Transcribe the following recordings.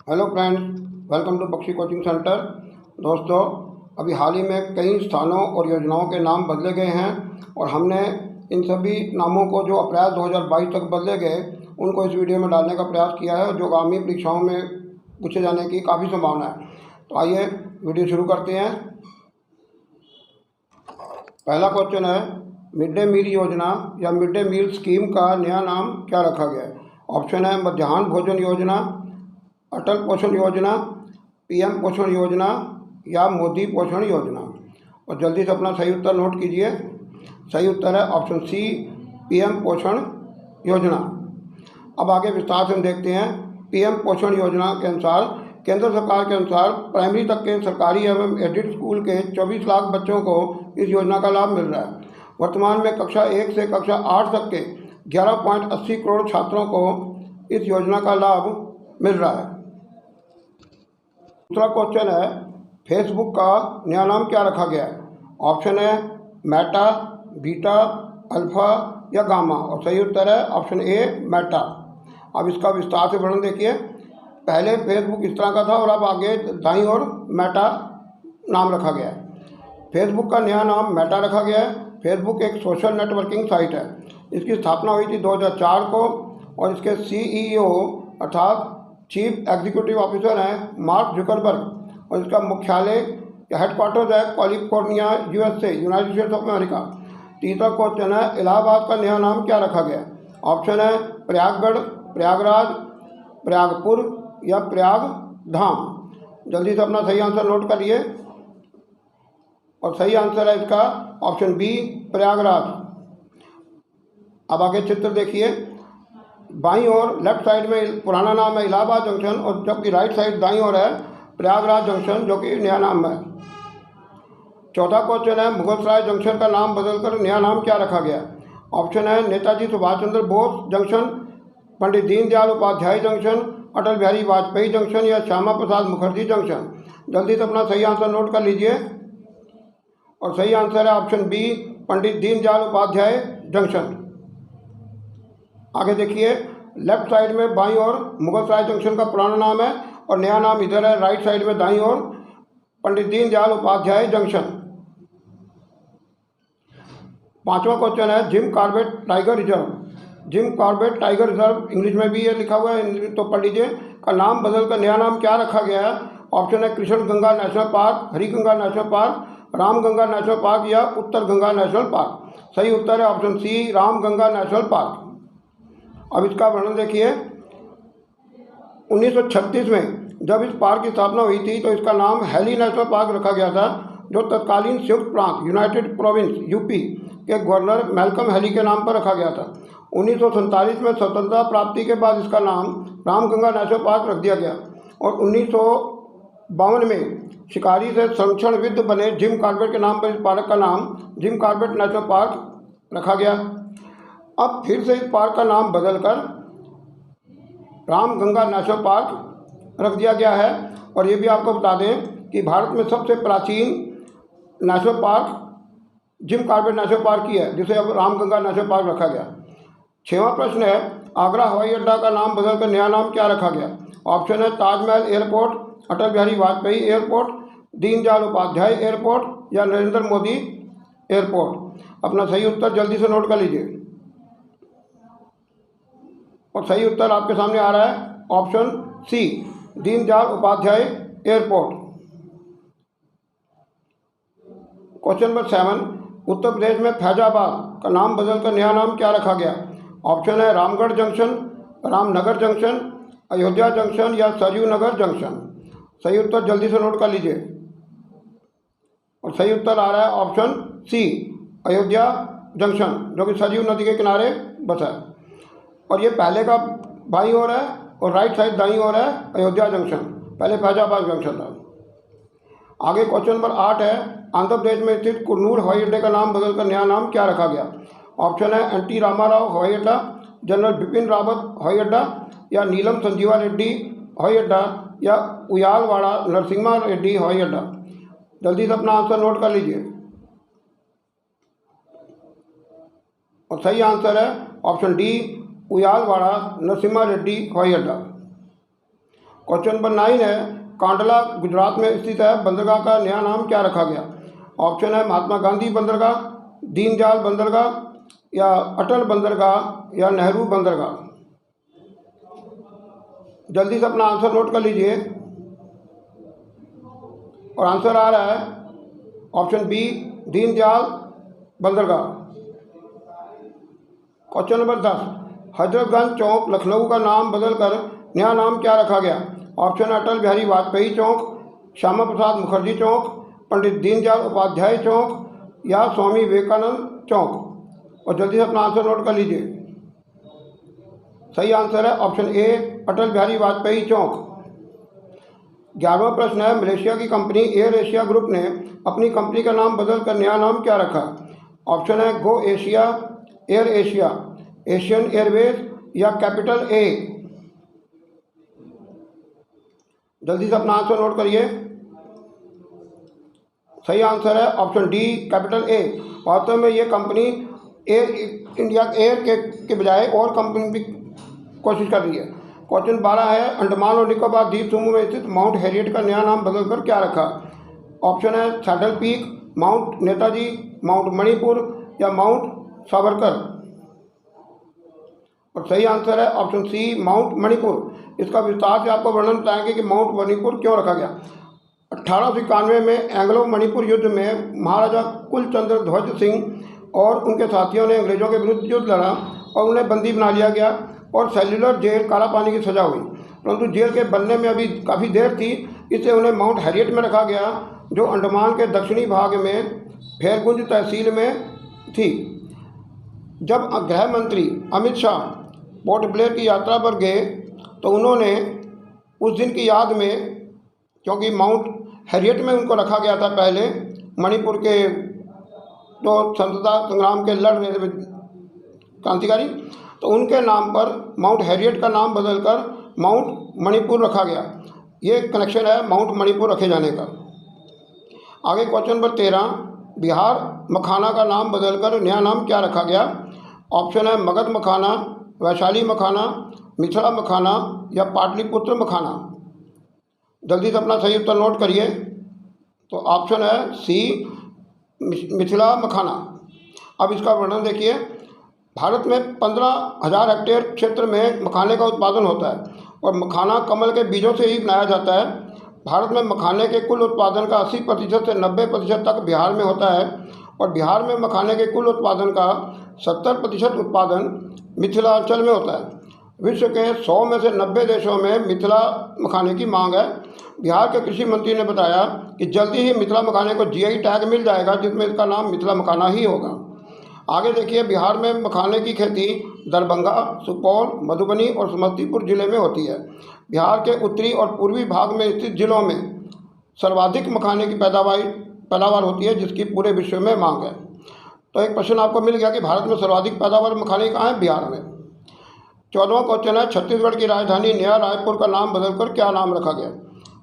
Hello friends, welcome to Bakshi coaching centre. दोस्तों, अभी हाल ही में कई स्थानों और योजनाओं के नाम बदले गए हैं और हमने इन सभी नामों को जो अप्रैल 2022 तक बदले गए उनको इस वीडियो में डालने का प्रयास किया है, जो आगामी परीक्षाओं में पूछे जाने की काफ़ी संभावना है। तो आइए वीडियो शुरू करते हैं। पहला क्वेश्चन है, मिड डे मील योजना या मिड डे मील स्कीम का नया नाम क्या रखा गया है? ऑप्शन है मध्याह्न भोजन योजना, अटल पोषण योजना, पीएम पोषण योजना या मोदी पोषण योजना। और जल्दी से अपना सही उत्तर नोट कीजिए। सही उत्तर है ऑप्शन सी, पीएम पोषण योजना। अब आगे विस्तार से हम देखते हैं। पीएम पोषण योजना के अनुसार केंद्र सरकार के अनुसार प्राइमरी तक के सरकारी एवं एडेड स्कूल के 24 लाख बच्चों को इस योजना का लाभ मिल रहा है। वर्तमान में कक्षा 1 से कक्षा 8 तक के 11.80 करोड़ छात्रों को इस योजना का लाभ मिल रहा है। दूसरा क्वेश्चन है, फेसबुक का नया नाम क्या रखा गया है? ऑप्शन है मेटा, बीटा, अल्फा या गामा। और सही उत्तर है ऑप्शन ए, मेटा। अब इसका विस्तार से वर्णन देखिए। पहले फेसबुक इस तरह का था और अब आगे दाईं ओर मेटा नाम रखा गया है। फेसबुक का नया नाम मेटा रखा गया है। फेसबुक एक सोशल नेटवर्किंग साइट है। इसकी स्थापना हुई थी 2004 को और इसके सीईओ अर्थात चीफ एग्जीक्यूटिव ऑफिसर हैं मार्क जुकरबर्ग और इसका मुख्यालय या हेडक्वार्टर्स है California, USA, United states of America. तीसरा क्वेश्चन है, इलाहाबाद का नया नाम क्या रखा गया? ऑप्शन है प्रयागगढ़, प्रयागराज, प्रयागपुर या प्रयाग धाम। जल्दी से अपना सही आंसर नोट करिए और सही आंसर है इसका ऑप्शन बी, प्रयागराज। अब आगे चित्र देखिए। बाईं ओर लेफ्ट साइड में पुराना नाम है इलाहाबाद जंक्शन और जबकि राइट साइड दाईं ओर है प्रयागराज जंक्शन, जो कि नया नाम है। चौथा क्वेश्चन है, मुगलसराय जंक्शन का नाम बदलकर नया नाम क्या रखा गया? ऑप्शन है Netaji Subhash Chandra Bose junction, Pandit Deendayal Upadhyay junction, Atal Bihari Vajpayee junction या श्यामा प्रसाद मुखर्जी जंक्शन। जल्दी से अपना सही आंसर नोट कर लीजिए और सही आंसर है option B, Pandit Deendayal Upadhyay junction. आगे देखिए, लेफ्ट साइड में बाईं ओर मुगलसराय जंक्शन का पुराना नाम है और नया नाम इधर है राइट साइड में दाईं ओर पंडित दीनदयाल उपाध्याय जंक्शन। पांचवा क्वेश्चन है, Jim Corbett tiger reserve. Jim Corbett tiger reserve English में भी ये लिखा हुआ है, तो पढ़ लीजिए, का नाम बदलकर नया नाम क्या रखा गया है? ऑप्शन है Krishna Ganga national park, Hari Ganga national park, Ram Ganga national park या उत्तर गंगा नेशनल पार्क। सही उत्तर है option C, Ram Ganga national park. अब इसका वर्णन देखिए। 1936 में जब इस पार्क की स्थापना हुई थी तो इसका नाम हैली नेशनल पार्क रखा गया था, जो तत्कालीन संयुक्त प्रांत यूनाइटेड प्रोविंस यूपी के गवर्नर मैल्कम हैली के नाम पर रखा गया था। 1947 में स्वतंत्रता प्राप्ति के बाद इसका नाम रामगंगा नेशनल पार्क रख दिया गया और 1952 में शिकारी से संरक्षणविद बने जिम कॉर्बेट के नाम पर इस पार्क का नाम जिम कॉर्बेट नेशनल पार्क रखा गया। अब फिर से इस पार्क का नाम बदलकर राम गंगा नेशनल पार्क रख दिया गया है। और ये भी आपको बता दें कि भारत में सबसे प्राचीन national park Jim Corbett national park ही है, जिसे अब राम गंगा नेशनल पार्क रखा गया। 6वां प्रश्न है, आगरा हवाई अड्डा का नाम बदलकर नया नाम क्या रखा गया? ऑप्शन है Taj Mahal airport, Atal Bihari Vajpayee airport, Deendayal Upadhyay airport या नरेंद्र मोदी एयरपोर्ट। अपना सही उत्तर जल्दी से नोट कर लीजिए और सही उत्तर आपके सामने आ रहा है option C, Deendayal Upadhyay airport. Question number 7, Uttar Pradesh में फैजाबाद का नाम बदलकर नया नाम क्या रखा गया? ऑप्शन है Ramgarh junction, Ramnagar junction, Ayodhya junction या सरयू नगर जंक्शन। सही उत्तर जल्दी से नोट कर लीजिए और सही उत्तर आ रहा है ऑप्शन सी, अयोध्या जंक्शन, जो कि सरयू नदी के किनारे बसा है। और ये पहले का बाईं ओर है और राइट साइड दाईं ओर है अयोध्या जंक्शन, पहले फैजाबाद जंक्शन था। आगे क्वेश्चन नंबर 8 है, आंध्र प्रदेश में स्थित कुन्नूर हवाई अड्डे का नाम बदलकर नया नाम क्या रखा गया? ऑप्शन है एनटी रामाराव हवाई अड्डा, जनरल बिपिन रावत हवाई अड्डा या नीलम संजीवा रेड्डी हवाई अड्डा या उयालवाड़ा नरसिम्हा रेड्डी हवाई अड्डा। जल्दी से अपना आंसर नोट कर लीजिए और सही आंसर है ऑप्शन डी, उयालवाड़ा नरसिम्हा रेड्डी हवाई अड्डा। क्वेश्चन नंबर 9 है, कांडला गुजरात में स्थित है, बंदरगाह का नया नाम क्या रखा गया? ऑप्शन है महात्मा गांधी बंदरगाह, दीनदयाल बंदरगाह, या अटल बंदरगाह, या नेहरू बंदरगाह। जल्दी से अपना आंसर नोट कर लीजिए। और आंसर आ रहा है ऑप्शन बी, दीनदयाल बंदरगाह। क्वेश्चन नंबर 10, हजरतगंज चौक लखनऊ का नाम बदलकर नया नाम क्या रखा गया? ऑप्शन है अटल बिहारी वाजपेयी चौक, श्यामा प्रसाद मुखर्जी चौक, पंडित दीनदयाल उपाध्याय चौक, या स्वामी विवेकानंद चौक। और जल्दी से अपना आंसर नोट कर लीजिए। सही आंसर है ऑप्शन ए, अटल बिहारी वाजपेयी चौक। 11वां प्रश्न है, मलेशिया की कंपनी एयर एशिया ग्रुप ने अपनी कंपनी का नाम बदलकर नया नाम क्या रखा? ऑप्शन है Go Asia, Air Asia, Asian Airways, या कैपिटल ए। जल्दी से अपना आंसर नोट करिए। सही आंसर है ऑप्शन डी, कैपिटल ए। वास्तव में ये कंपनी एयर इंडिया एयर के बजाय और कंपनी भी कोशिश कर रही है। क्वेश्चन 12 है, अंडमान और निकोबार द्वीप समूह में स्थित माउंट हैरियट का नया नाम बदलकर क्या रखा? ऑप्शन है saddle peak, mount Netaji, mount Manipur, या माउंट सावरकर। और सही आंसर है ऑप्शन सी, माउंट मणिपुर। इसका विस्तार से आपको वर्णन बताएंगे कि माउंट मणिपुर क्यों रखा गया। 1891 में एंग्लो मणिपुर युद्ध में महाराजा कुलचंद्र ध्वज सिंह और उनके साथियों ने अंग्रेजों के विरुद्ध युद्ध लड़ा और उन्हें बंदी बना लिया गया और सेल्युलर जेल काला पानी की सज़ा हुई। परंतु जेल के बनने में अभी काफ़ी देर थी, इससे उन्हें माउंट हैरियट में रखा गया, जो अंडमान के दक्षिणी भाग में फेरगुंज तहसील में थी। जब गृह मंत्री अमित शाह पोर्ट ब्लेयर की यात्रा पर गए तो उन्होंने उस दिन की याद में, क्योंकि माउंट हैरियट में उनको रखा गया था पहले, मणिपुर के जो स्वतंत्रता संग्राम के लड़ रहे थे क्रांतिकारी, तो उनके नाम पर माउंट हैरियट का नाम बदलकर माउंट मणिपुर रखा गया। ये कनेक्शन है माउंट मणिपुर रखे जाने का। आगे क्वेश्चन नंबर 13, बिहार मखाना का नाम बदलकर नया नाम क्या रखा गया? ऑप्शन है मगध मखाना, वैशाली मखाना, मिथिला मखाना, या पाटलिपुत्र मखाना। जल्दी से अपना सही उत्तर नोट करिए। तो ऑप्शन है सी, मिथिला मखाना। अब इसका वर्णन देखिए। भारत में 15,000 हेक्टेयर क्षेत्र में मखाने का उत्पादन होता है और मखाना कमल के बीजों से ही बनाया जाता है। भारत में मखाने के कुल उत्पादन का 80% से 90% तक बिहार में होता है और बिहार में मखाने के कुल उत्पादन का 70% उत्पादन मिथिलांचल में होता है। विश्व के 100 में से 90 देशों में मिथिला मखाने की मांग है। बिहार के कृषि मंत्री ने बताया कि जल्दी ही मिथिला मखाने को जीआई टैग मिल जाएगा, जिसमें इसका नाम मिथिला मखाना ही होगा। आगे देखिए, बिहार में मखाने की खेती दरभंगा, सुपौल, मधुबनी और समस्तीपुर जिले में होती है। बिहार के उत्तरी और पूर्वी भाग में स्थित जिलों में सर्वाधिक मखाने की पैदावार होती है, जिसकी पूरे विश्व में मांग है। तो एक प्रश्न आपको मिल गया कि भारत में सर्वाधिक पैदावार मखाने कहाँ है? बिहार में। 14वां क्वेश्चन है, छत्तीसगढ़ की राजधानी नया रायपुर का नाम बदलकर क्या नाम रखा गया?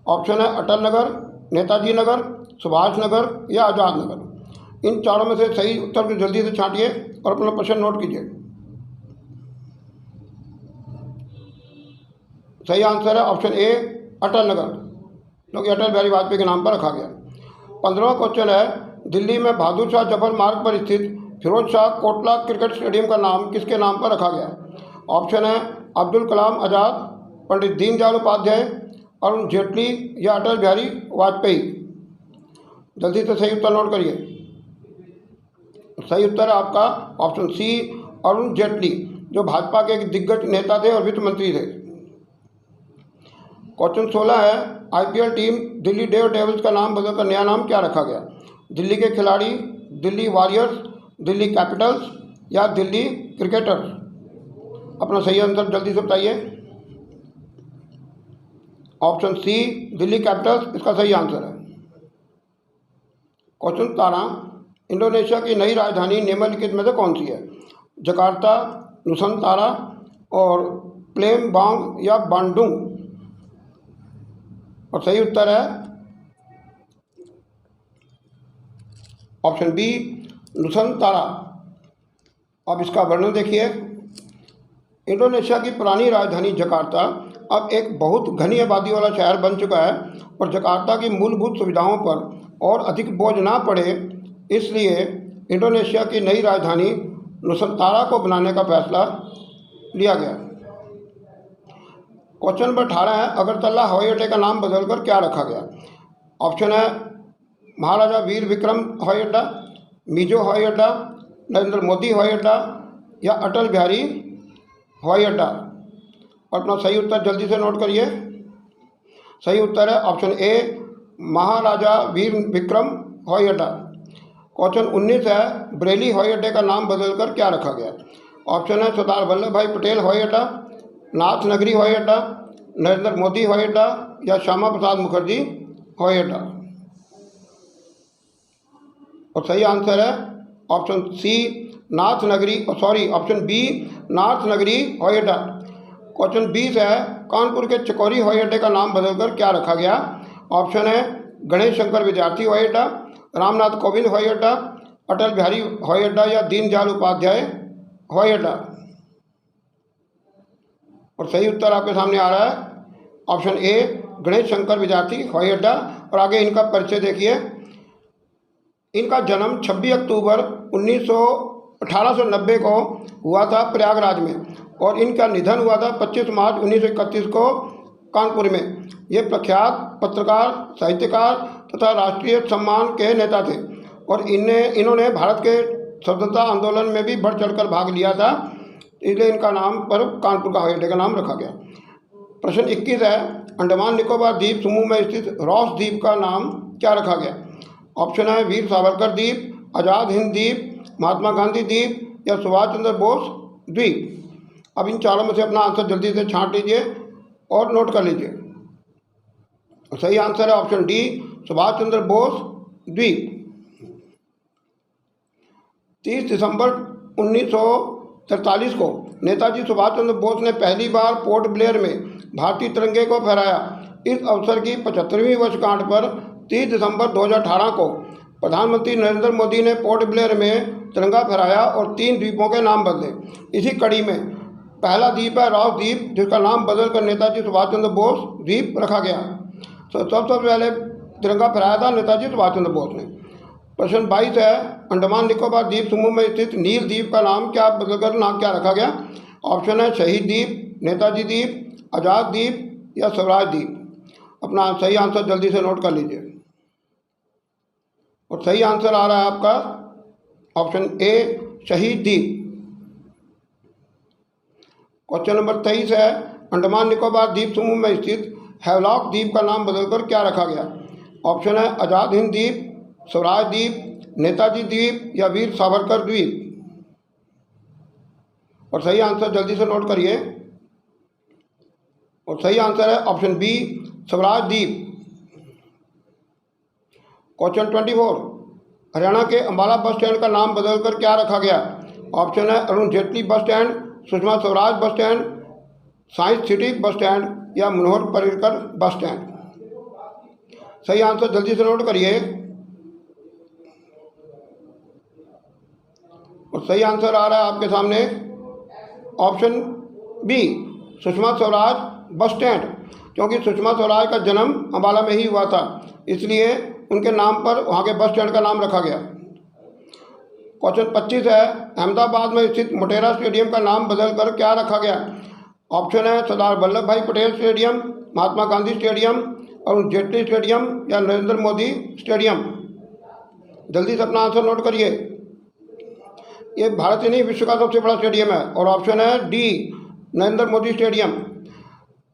ऑप्शन है अटल नगर, नेताजी नगर, सुभाष नगर, या आज़ाद नगर। इन चारों में से सही उत्तर को जल्दी से छांटिए और अपना प्रश्न नोट कीजिए। सही आंसर है ऑप्शन ए, अटल नगर, क्योंकि अटल बिहारी वाजपेयी के नाम पर रखा गया। 15वां क्वेश्चन है, दिल्ली में बहादुर शाह जफर मार्ग पर स्थित फिरोज शाह कोटला क्रिकेट स्टेडियम का नाम किसके नाम पर रखा गया? ऑप्शन है अब्दुल कलाम आज़ाद, पंडित दीनदयाल उपाध्याय, अरुण जेटली, या अटल बिहारी वाजपेयी। जल्दी से सही उत्तर नोट करिए। सही उत्तर है आपका ऑप्शन सी, अरुण जेटली, जो भाजपा के एक दिग्गज नेता थे और वित्त मंत्री थे। क्वेश्चन 16 है, आईपीएल टीम दिल्ली डेयरडेविल्स का नाम बदलकर नया नाम क्या रखा गया? दिल्ली के खिलाड़ी, दिल्ली वॉरियर्स, दिल्ली कैपिटल्स, या दिल्ली क्रिकेटर्स। अपना सही आंसर जल्दी से बताइए। ऑप्शन सी, दिल्ली कैपिटल्स इसका सही आंसर है। क्वेश्चन 17, इंडोनेशिया की नई राजधानी निम्नलिखित में से कौन सी है? जकार्ता, नुसंतारा, और प्लेमबांग, या बांडुंग। और सही उत्तर है ऑप्शन बी, नुसंतारा। अब इसका वर्णन देखिए। इंडोनेशिया की पुरानी राजधानी जकार्ता अब एक बहुत घनी आबादी वाला शहर बन चुका है और जकार्ता की मूलभूत सुविधाओं पर और अधिक बोझ ना पड़े, इसलिए इंडोनेशिया की नई राजधानी नुसंतारा को बनाने का फैसला लिया गया। क्वेश्चन नंबर 18 है, अगरतला हवाई अड्डे का नाम बदलकर क्या रखा गया? ऑप्शन है महाराजा वीर विक्रम हवाई अड्डा, मिजो हवाई अड्डा, नरेंद्र मोदी हवाई अड्डा या अटल बिहारी हवाई अड्डा। और अपना सही उत्तर जल्दी से नोट करिए। सही उत्तर है ऑप्शन ए महाराजा वीर विक्रम हवाई अड्डा। क्वेश्चन 19 है, बरेली हवाई अड्डे का नाम बदलकर क्या रखा गया? ऑप्शन है सरदार वल्लभ भाई पटेल हवाई अड्डा, नाथ नगरी हवाई अड्डा, नरेंद्र मोदी हवाई अड्डा या श्यामा प्रसाद मुखर्जी हवाई अड्डा। और सही आंसर है ऑप्शन सी नाथ नगरी, ऑप्शन बी नाथ नगरी हवाई अड्डा। क्वेश्चन 20 है, कानपुर के चकोरी हवाई अड्डे का नाम बदलकर क्या रखा गया? ऑप्शन है गणेश शंकर विद्यार्थी हवाई अड्डा, रामनाथ कोविंद हवाई अड्डा, अटल बिहारी हवाई अड्डा या दीनदयाल उपाध्याय हवाई अड्डा। और सही उत्तर आपके सामने आ रहा है ऑप्शन ए गणेश शंकर विद्यार्थी हवाई अड्डा। और आगे इनका परिचय देखिए। इनका जन्म 26 अक्टूबर 1890 को हुआ था प्रयागराज में और इनका निधन हुआ था 25 मार्च 1931 को कानपुर में। ये प्रख्यात पत्रकार, साहित्यकार तथा राष्ट्रीय सम्मान के नेता थे और इन्होंने भारत के स्वतंत्रता आंदोलन में भी बढ़ चढ़कर भाग लिया था, इसलिए इनका नाम पर कानपुर का हवाई अड्डे का नाम रखा गया। प्रश्न 21 है, अंडमान निकोबार द्वीप समूह में स्थित रॉस द्वीप का नाम क्या रखा गया? ऑप्शन है वीर सावरकर द्वीप, आज़ाद हिंद द्वीप, महात्मा गांधी द्वीप या सुभाष चंद्र बोस द्वीप। अब इन चारों में से अपना आंसर जल्दी से छांट लीजिए और नोट कर लीजिए। सही आंसर है ऑप्शन डी सुभाष चंद्र बोस द्वीप। 30 दिसंबर 1943 को नेताजी सुभाष चंद्र बोस ने पहली बार पोर्ट ब्लेयर में भारतीय तिरंगे को फहराया। इस अवसर की 75वीं वर्षगांठ पर 30 दिसंबर 2018 को प्रधानमंत्री नरेंद्र मोदी ने पोर्ट ब्लेयर में तिरंगा फहराया और 3 द्वीपों के नाम बदले। इसी कड़ी में पहला द्वीप है रॉस द्वीप, जिसका नाम बदलकर नेताजी सुभाष चंद्र बोस द्वीप रखा गया। तो सबसे पहले तिरंगा फहराया था नेताजी सुभाष चंद्र बोस ने। प्रश्न 22 है, अंडमान निकोबार द्वीप समूह में स्थित नील द्वीप का नाम क्या बदलकर नाम क्या रखा गया? ऑप्शन है शहीद द्वीप, नेताजी द्वीप, आज़ाद द्वीप या स्वराज द्वीप। अपना सही आंसर जल्दी से नोट कर लीजिए। और सही आंसर आ रहा है आपका ऑप्शन ए शहीद द्वीप। क्वेश्चन नंबर 23 है, अंडमान निकोबार द्वीप समूह में स्थित हैवलॉक द्वीप का नाम बदलकर क्या रखा गया? ऑप्शन है आज़ाद हिंद द्वीप, स्वराज द्वीप, नेताजी द्वीप या वीर सावरकर द्वीप। और सही आंसर जल्दी से नोट करिए। और सही आंसर है ऑप्शन बी स्वराज द्वीप। क्वेश्चन 24, हरियाणा के अंबाला बस स्टैंड का नाम बदलकर क्या रखा गया? ऑप्शन है Arun Jaitley bus stand, Sushma Swaraj bus stand, science city bus stand या मनोहर पर्रिकर बस स्टैंड। सही आंसर जल्दी से नोट करिए। और सही आंसर आ रहा है आपके सामने option B Sushma Swaraj bus stand, क्योंकि सुषमा स्वराज का जन्म अंबाला में ही हुआ था, इसलिए उनके नाम पर वहाँ के बस स्टैंड का नाम रखा गया। क्वेश्चन 25 है, अहमदाबाद में स्थित मोटेरा स्टेडियम का नाम बदलकर क्या रखा गया? ऑप्शन है सरदार वल्लभ भाई Patel stadium, Mahatma Gandhi stadium, Arun Jaitley stadium या नरेंद्र मोदी स्टेडियम। जल्दी से अपना आंसर नोट करिए। ये भारत ही नहीं विश्व का सबसे बड़ा स्टेडियम है। और ऑप्शन है D Narendra Modi stadium.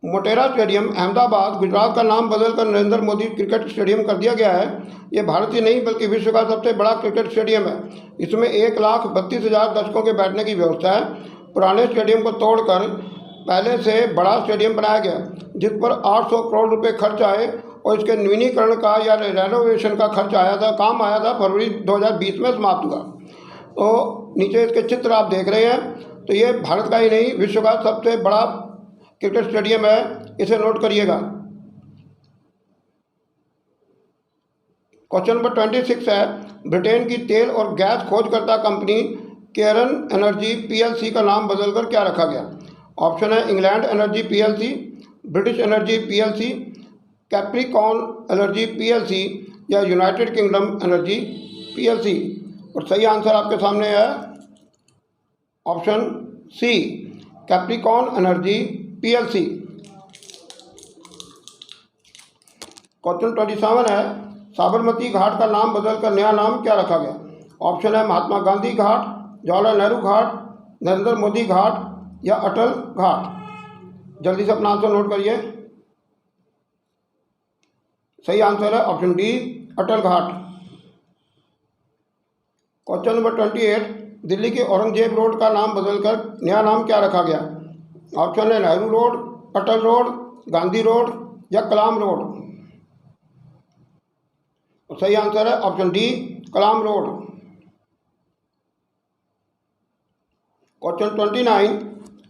Motera stadium Ahmedabad Gujarat का नाम बदलकर नरेंद्र मोदी क्रिकेट स्टेडियम कर दिया गया है। ये भारत ही नहीं बल्कि विश्व का सबसे बड़ा क्रिकेट स्टेडियम है। इसमें 1,32,000 दर्शकों के बैठने की व्यवस्था है। पुराने स्टेडियम को तोड़कर पहले से बड़ा स्टेडियम बनाया गया, जिस पर 800 करोड़ रुपए खर्च आए और इसके नवीनीकरण का या रेनोवेशन का खर्च आया था, काम आया था फरवरी 2020 में समाप्त हुआ। तो नीचे इसके चित्र आप देख रहे हैं, तो ये भारत का ही नहीं विश्व का सबसे बड़ा क्रिकेट स्टेडियम है, इसे नोट करिएगा। क्वेश्चन नंबर 26 है, ब्रिटेन की तेल और गैस खोजकर्ता कंपनी केरन एनर्जी पीएलसी का नाम बदलकर क्या रखा गया? ऑप्शन है England energy PLC, British energy PLC, Capricorn energy PLC या यूनाइटेड किंगडम एनर्जी पीएलसी। और सही आंसर आपके सामने है option C, Capricorn energy PLC. Question 27 है, साबरमती घाट का नाम बदलकर नया नाम क्या रखा गया? ऑप्शन है महात्मा गांधी घाट, जवाहरलाल नेहरू घाट, नरेंद्र मोदी घाट या अटल घाट। जल्दी से अपना आंसर नोट करिए। सही आंसर है option D, Atal Ghat. Question number 28, Delhi के औरंगजेब रोड का नाम बदलकर नया नाम क्या रखा गया? ऑप्शन है Nehru road, Atal road, Gandhi road या कलाम रोड। सही आंसर है option D, Kalam road. Question 29,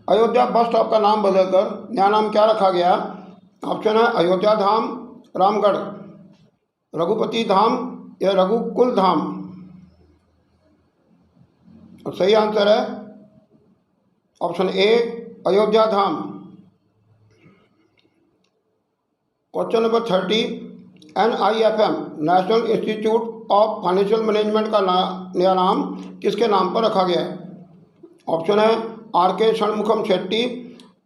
Ayodhya bus stop का नाम बदलकर नया नाम क्या रखा गया? ऑप्शन है अयोध्या धाम, रामगढ़, रघुपति धाम या रघुकुल धाम। और सही आंसर है option A, Ayodhya Dham. Question number 30, NIFM national institute of financial management का नया नाम किसके नाम पर रखा गया है? ऑप्शन है RK षणमुखम शेट्टी,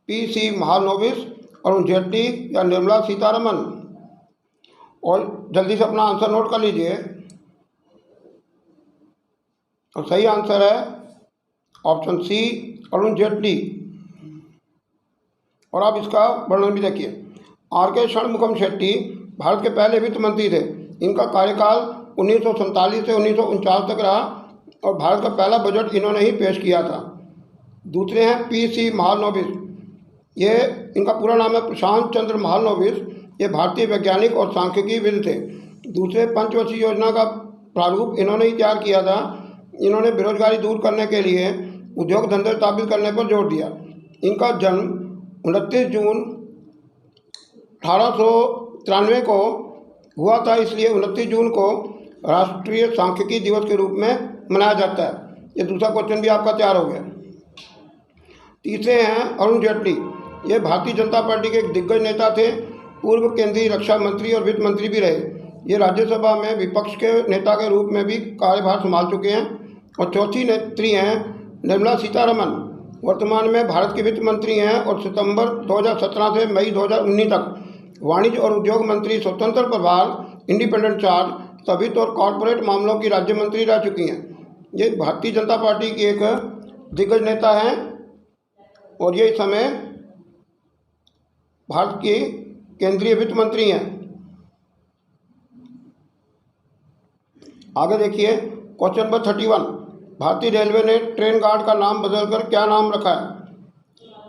PC महालनोबिस, अरुण जेटली या निर्मला सीतारमन। और जल्दी से अपना आंसर नोट कर लीजिए। और सही आंसर है ऑप्शन सी, अरुण जेटली। और आप इसका वर्णन भी देखिए। RK षणमुखम शेट्टी भारत के पहले वित्त मंत्री थे। इनका कार्यकाल 1947 से 1949 तक रहा और भारत का पहला बजट इन्होंने ही पेश किया था। दूसरे हैं PC महालनोबिस, ये इनका पूरा नाम है प्रशांत चंद्र महालनोबिस। ये भारतीय वैज्ञानिक और सांख्यिकीविद थे। दूसरे पंचवर्षीय योजना का प्रारूप इन्होंने ही तैयार किया था। इन्होंने बेरोजगारी दूर करने के लिए उद्योग धंधे स्थापित करने पर जोर दिया। इनका जन्म 29 जून 1893 को हुआ था, इसलिए 29 जून को राष्ट्रीय सांख्यिकी दिवस के रूप में मनाया जाता है। ये दूसरा क्वेश्चन भी आपका तैयार हो गया। तीसरे हैं अरुण जेटली। ये भारतीय जनता पार्टी के एक दिग्गज नेता थे, पूर्व केंद्रीय रक्षा मंत्री और वित्त मंत्री भी रहे। ये राज्यसभा में विपक्ष के नेता के रूप में भी कार्यभार संभाल चुके हैं। और चौथी नेत्री हैं निर्मला सीतारमन। वर्तमान में भारत की वित्त मंत्री हैं और सितंबर 2017 से मई 2019 तक वाणिज्य और उद्योग मंत्री, स्वतंत्र प्रभार, इंडिपेंडेंट चार्ज, वित्त और कॉरपोरेट मामलों की राज्य मंत्री रह चुकी हैं। ये भारतीय जनता पार्टी की एक दिग्गज नेता हैं और ये इस समय भारत की केंद्रीय वित्त मंत्री हैं। आगे देखिए क्वेश्चन नंबर 31, भारतीय रेलवे ने ट्रेन गार्ड का नाम बदलकर क्या नाम रखा है?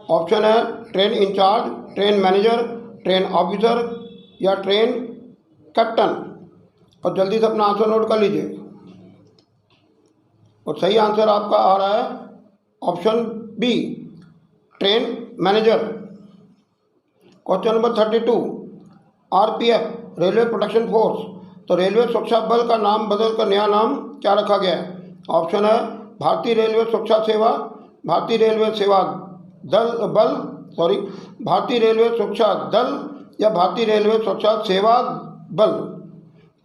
ऑप्शन है train incharge, train manager, train officer या ट्रेन कैप्टन। और जल्दी से अपना आंसर नोट कर लीजिए। और सही आंसर आपका आ रहा है option B, train manager. Question number 32, RPF railway protection force, तो रेलवे सुरक्षा बल का नाम बदलकर नया नाम क्या रखा गया है? ऑप्शन है भारतीय रेलवे सुरक्षा सेवा, भारतीय रेलवे सेवा दल बल भारतीय रेलवे सुरक्षा दल या भारतीय रेलवे सुरक्षा सेवा बल।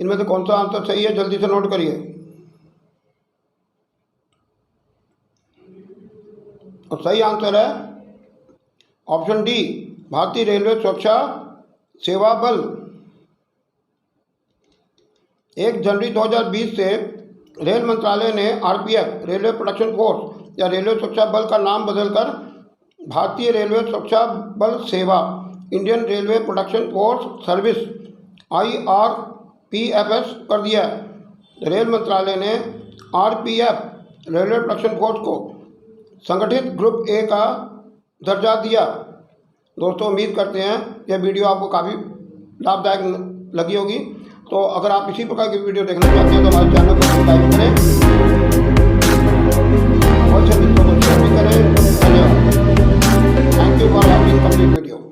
इनमें से कौन सा आंसर सही है? जल्दी से नोट करिए। और सही आंसर है ऑप्शन डी, भारतीय रेलवे सुरक्षा सेवा बल। 1 जनवरी 2020 से रेल मंत्रालय ने RPF रेलवे प्रोटेक्शन फोर्स या रेलवे सुरक्षा बल का नाम बदलकर भारतीय रेलवे सुरक्षा बल सेवा, Indian railway protection force service, IRPFS कर दिया है। रेल मंत्रालय ने RPF रेलवे प्रोटेक्शन फोर्स को संगठित ग्रुप A का दर्जा दिया। दोस्तों उम्मीद करते हैं यह वीडियो आपको काफ़ी लाभदायक लगी होगी। तो अगर आप इसी प्रकार की वीडियो देखना चाहते हैं तो हमारे चैनल को सब्सक्राइब करें और सभी मित्रों को शेयर भी करें। धन्यवाद। Thank you for watching complete video.